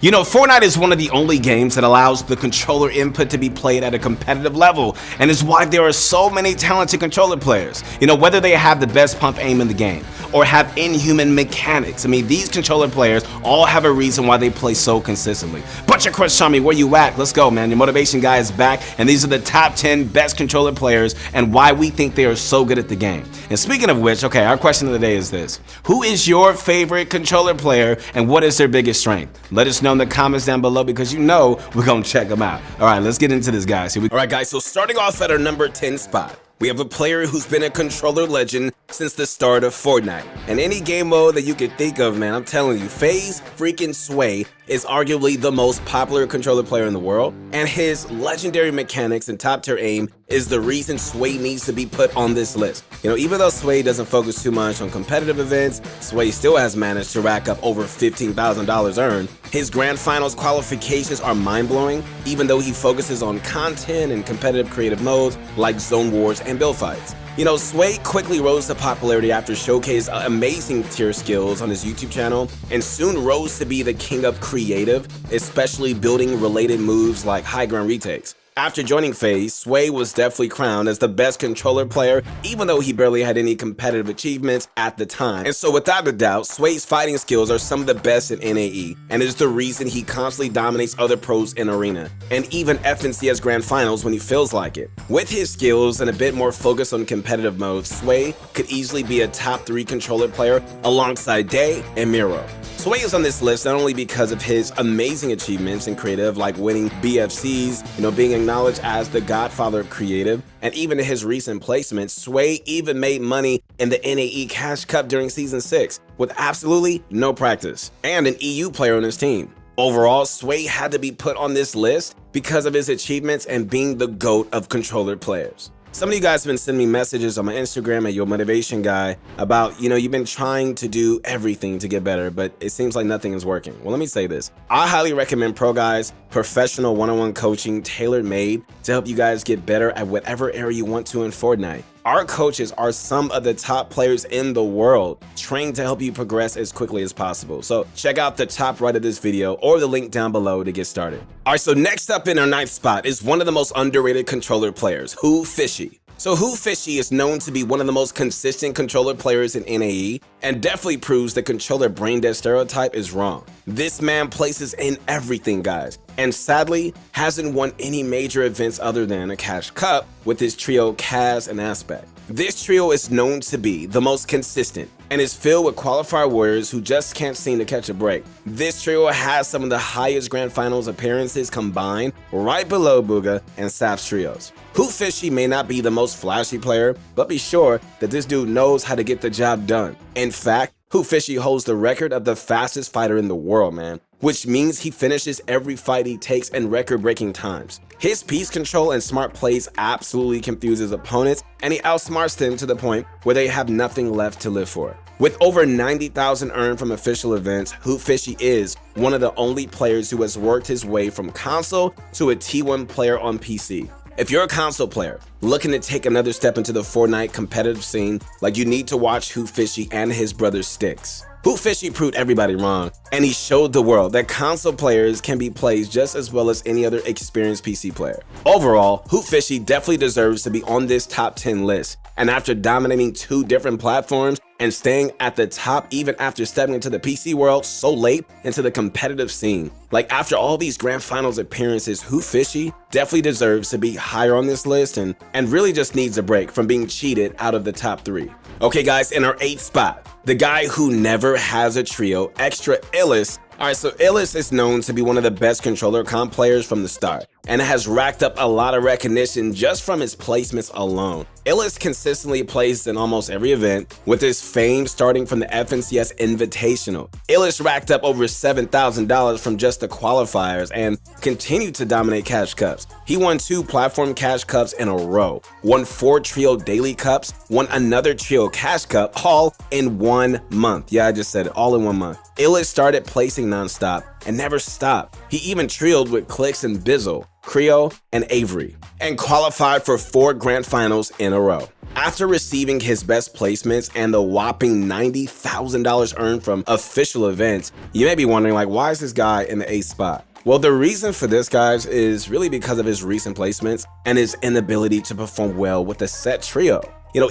You know, Fornite is one of the only games that allows the controller input to be played at a competitive level, and is why there are so many talented controller players. You know, whether they have the best pump aim in the game, or have inhuman mechanics. I mean, these controller players all have a reason why they play so consistently. But your Crush Tommy, where you at? Let's go, man. Your motivation guy is back, and these are the top 10 best controller players and why we think they are so good at the game. And speaking of which, okay, our question of the day is this. Who is your favorite controller player, and what is their biggest strength? Let us know in the comments down below, because you know we're gonna check them out. All right, let's get into this, guys. All right, guys, so starting off at our number 10 spot, we have a player who's been a controller legend since the start of Fortnite. And any game mode that you could think of, man, I'm telling you, FaZe freaking Sway is arguably the most popular controller player in the world, and his legendary mechanics and top tier aim is the reason Sway needs to be put on this list. You know, even though Sway doesn't focus too much on competitive events, Sway still has managed to rack up over $15,000 earned. His grand finals qualifications are mind-blowing, even though he focuses on content and competitive creative modes like zone wars and build fights. You know, Sway quickly rose to popularity after showcasing amazing tier skills on his YouTube channel, and soon rose to be the king of creative, especially building related moves like high ground retakes. After joining FaZe, Sway was definitely crowned as the best controller player, even though he barely had any competitive achievements at the time. And so without a doubt, Sway's fighting skills are some of the best in NAE, and is the reason he constantly dominates other pros in Arena, and even FNCS Grand Finals when he feels like it. With his skills and a bit more focus on competitive modes, Sway could easily be a top 3 controller player alongside Day and Miro. Sway is on this list not only because of his amazing achievements in creative, like winning BFCs, you know, being acknowledged as the godfather of creative, and even in his recent placements, Sway even made money in the NAE Cash Cup during Season 6 with absolutely no practice, and an EU player on his team. Overall, Sway had to be put on this list because of his achievements and being the GOAT of controller players. Some of you guys have been sending me messages on my Instagram at Your Motivation Guy about, you know, you've been trying to do everything to get better, but it seems like nothing is working. Well, let me say this. I highly recommend Pro Guys professional one-on-one coaching tailor-made to help you guys get better at whatever area you want to in Fortnite. Our coaches are some of the top players in the world, trained to help you progress as quickly as possible. So check out the top right of this video or the link down below to get started. All right, so next up in our 9th spot is one of the most underrated controller players, Who Fishy. So Who Fishy is known to be one of the most consistent controller players in NAE, and definitely proves the controller brain dead stereotype is wrong. This man places in everything, guys, and sadly hasn't won any major events other than a Cash Cup with his trio Kaz and Aspect. This trio is known to be the most consistent and is filled with qualifier warriors who just can't seem to catch a break. This trio has some of the highest grand finals appearances combined, right below Booga and Saf's trios. Who Fishy may not be the most flashy player, but be sure that this dude knows how to get the job done. In fact, Who Fishy holds the record of the fastest fighter in the world, man, which means he finishes every fight he takes in record-breaking times. His piece control and smart plays absolutely confuse his opponents, and he outsmarts them to the point where they have nothing left to live for. With over 90,000 earned from official events, Who Fishy is one of the only players who has worked his way from console to a T1 player on PC. If you're a console player looking to take another step into the Fortnite competitive scene, like, you need to watch Who Fishy and his brother Styx. Who Fishy proved everybody wrong, and he showed the world that console players can be played just as well as any other experienced PC player. Overall, Who Fishy definitely deserves to be on this top 10 list, and after dominating 2 different platforms and staying at the top even after stepping into the PC world so late into the competitive scene, like, after all these grand finals appearances, Who Fishy definitely deserves to be higher on this list, and really just needs a break from being cheated out of the top 3. Okay guys, in our 8th spot, the guy who never has a trio, Extra Illis. Alright, so Illis is known to be one of the best controller comp players from the start, and has racked up a lot of recognition just from his placements alone. Illis consistently plays in almost every event, with his fame starting from the FNCS Invitational. Illis racked up over $7,000 from just the qualifiers and continued to dominate Cash Cups. He won 2 platform Cash Cups in a row, won 4 trio daily cups, won another trio Cash Cup, all in 1 month. Yeah, I just said it, all in 1 month. Illis started placing non-stop and never stopped. He even trioed with Clicks and Bizzle, Creo, and Avery, and qualified for 4 grand finals in a row. After receiving his best placements and the whopping $90,000 earned from official events, you may be wondering, like, why is this guy in the 8th spot? Well, the reason for this, guys, is really because of his recent placements and his inability to perform well with the set trio.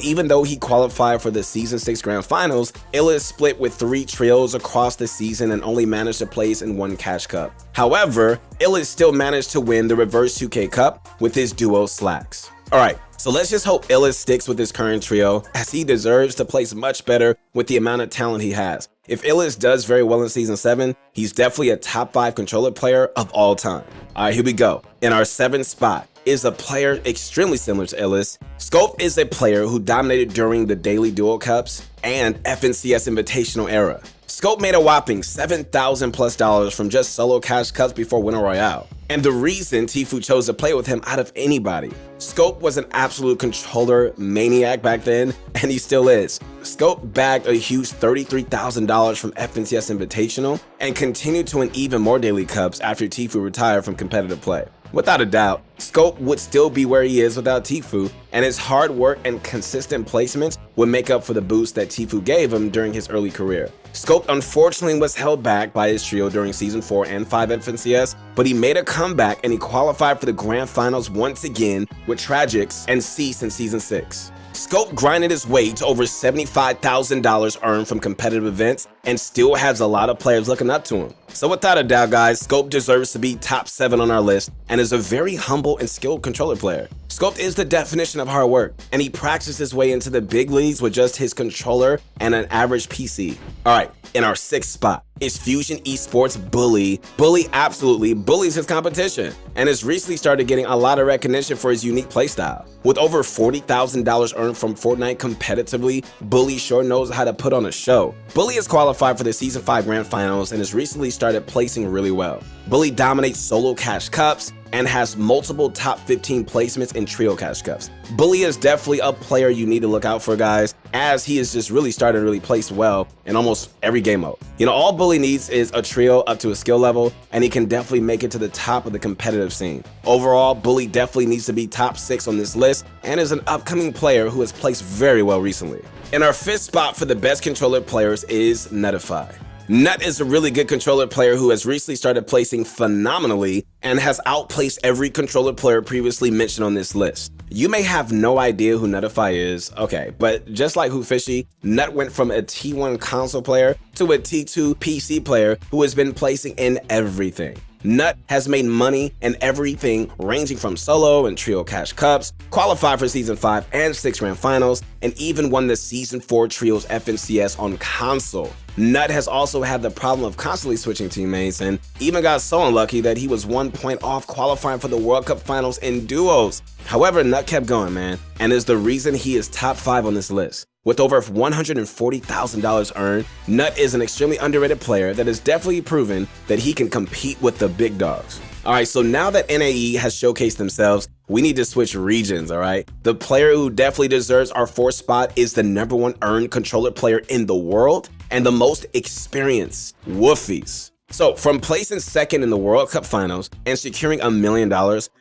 Even though he qualified for the Season 6 Grand Finals, Illa split with 3 trios across the season and only managed to place in 1 Cash Cup. However, Illa still managed to win the Reverse 2K Cup with his duo Slacks. Alright, so let's just hope Illa sticks with his current trio, as he deserves to place much better with the amount of talent he has. If Illis does very well in Season 7, he's definitely a top 5 controller player of all time. Alright, here we go. In our 7th spot is a player extremely similar to Illis. Scope is a player who dominated during the Daily Duo Cups and FNCS Invitational era. Scope made a whopping $7,000+ from just solo Cash Cups before Winter Royale. And the reason Tfue chose to play with him out of anybody. Scope was an absolute controller maniac back then, and he still is. Scope bagged a huge $33,000 from FNCS Invitational and continued to win even more Daily Cups after Tfue retired from competitive play. Without a doubt, Scope would still be where he is without Tfue, and his hard work and consistent placements would make up for the boost that Tfue gave him during his early career. Scope unfortunately was held back by his trio during Season 4 and 5 at FNCS, but he made a comeback and he qualified for the Grand Finals once again with Tragics and Cease in Season 6. Scope grinded his way to over $75,000 earned from competitive events and still has a lot of players looking up to him. So without a doubt, guys, Scope deserves to be top 7 on our list and is a very humble and skilled controller player. Scope is the definition of hard work, and he practiced his way into the big leagues with just his controller and an average PC. Alright, in our 6th spot is Fusion Esports Bully. Bully absolutely bullies his competition and has recently started getting a lot of recognition for his unique playstyle. With over $40,000 earned from Fortnite competitively, Bully sure knows how to put on a show. Bully is qualified for the Season 5 Grand Finals and has recently started placing really well. Bully dominates solo Cash Cups and has multiple top 15 placements in trio Cash Cups. Bully is definitely a player you need to look out for, guys, as he is just really starting to really place well in almost every game mode. All Bully needs is a trio up to a skill level, and he can definitely make it to the top of the competitive scene. Overall, Bully definitely needs to be top 6 on this list and is an upcoming player who has placed very well recently. In our 5th spot for the best controller players is Nutify. Nut is a really good controller player who has recently started placing phenomenally and has outplaced every controller player previously mentioned on this list. You may have no idea who Nutify is, okay, but just like Fishy, Nut went from a T1 console player to a T2 PC player who has been placing in everything. Nut has made money in everything ranging from solo and trio Cash Cups, qualified for Season 5 and 6 Grand Finals, and even won the Season 4 Trios FNCS on console. Nut has also had the problem of constantly switching teammates and even got so unlucky that he was 1 point off qualifying for the World Cup Finals in duos. However, Nut kept going, man, and is the reason he is top 5 on this list. With over $140,000 earned, Nut is an extremely underrated player that has definitely proven that he can compete with the big dogs. Alright, so now that NAE has showcased themselves, we need to switch regions, alright? The player who definitely deserves our 4th spot is the #1 earned controller player in the world and the most experienced, Wolfies. So, from placing 2nd in the World Cup Finals and securing $1 million,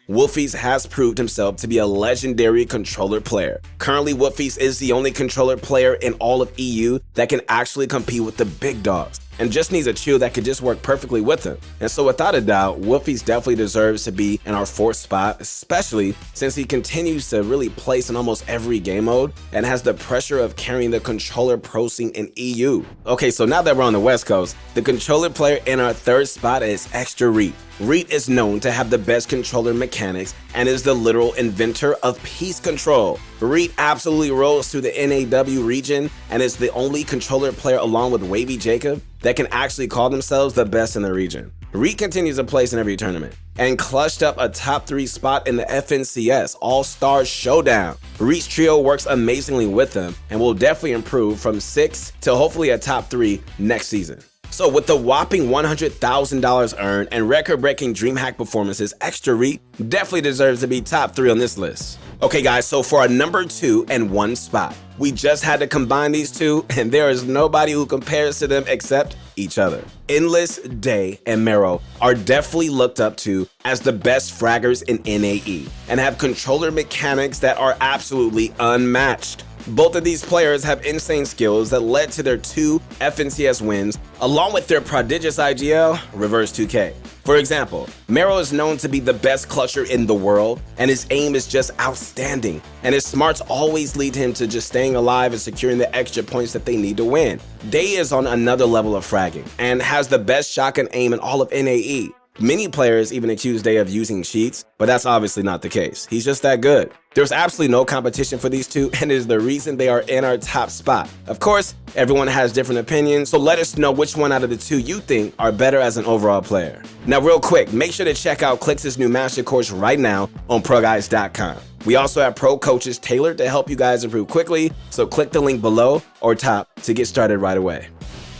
Wolfies has proved himself to be a legendary controller player. Currently, Wolfies is the only controller player in all of EU that can actually compete with the big dogs, and just needs a trio that could just work perfectly with him. And so without a doubt, Wolfies definitely deserves to be in our 4th spot, especially since he continues to really place in almost every game mode and has the pressure of carrying the controller pro scene in EU. Okay, so now that we're on the West Coast, the controller player in our 3rd spot is Extra Reet. Reet is known to have the best controller mechanics and is the literal inventor of piece control. Reet absolutely rolls through the NAW region and is the only controller player along with Wavy Jacob that can actually call themselves the best in the region. Reet continues to place in every tournament and clutched up a top 3 spot in the FNCS All-Star Showdown. Reet's trio works amazingly with them and will definitely improve from 6 to hopefully a top 3 next season. So with the whopping $100,000 earned and record-breaking DreamHack performances, Extra Reet definitely deserves to be top 3 on this list. Okay guys, so for our #2 and 1 spot, we just had to combine these two and there is nobody who compares to them except each other. Endless, Day, and Mero are definitely looked up to as the best fraggers in NAE and have controller mechanics that are absolutely unmatched. Both of these players have insane skills that led to their 2 FNCS wins, along with their prodigious IGL, Reverse 2K. For example, Mero is known to be the best clutcher in the world, and his aim is just outstanding, and his smarts always lead him to just staying alive and securing the extra points that they need to win. Day is on another level of fragging, and has the best shotgun aim in all of NAE. Many players even accuse Day of using cheats, but that's obviously not the case. He's just that good. There's absolutely no competition for these two, and it is the reason they are in our top spot. Of course, everyone has different opinions, so let us know which one out of the two you think are better as an overall player. Now real quick, make sure to check out Clix's new master course right now on ProGuides.com. We also have pro coaches tailored to help you guys improve quickly, so click the link below or top to get started right away.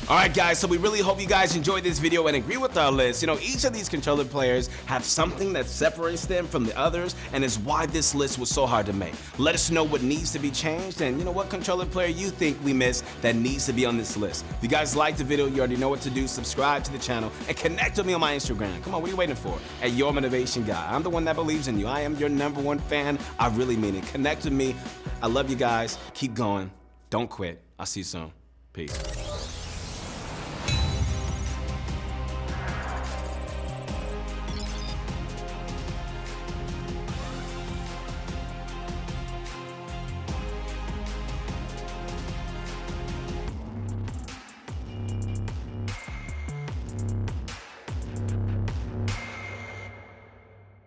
Alright guys, so we really hope you guys enjoyed this video and agree with our list. You know, each of these controller players have something that separates them from the others and is why this list was so hard to make. Let us know what needs to be changed and you know what controller player you think we missed that needs to be on this list. If you guys liked the video, you already know what to do. Subscribe to the channel and connect with me on my Instagram. Come on, what are you waiting for? At Your Motivation Guy. I'm the one that believes in you. I am your #1 fan. I really mean it. Connect with me. I love you guys. Keep going. Don't quit. I'll see you soon. Peace.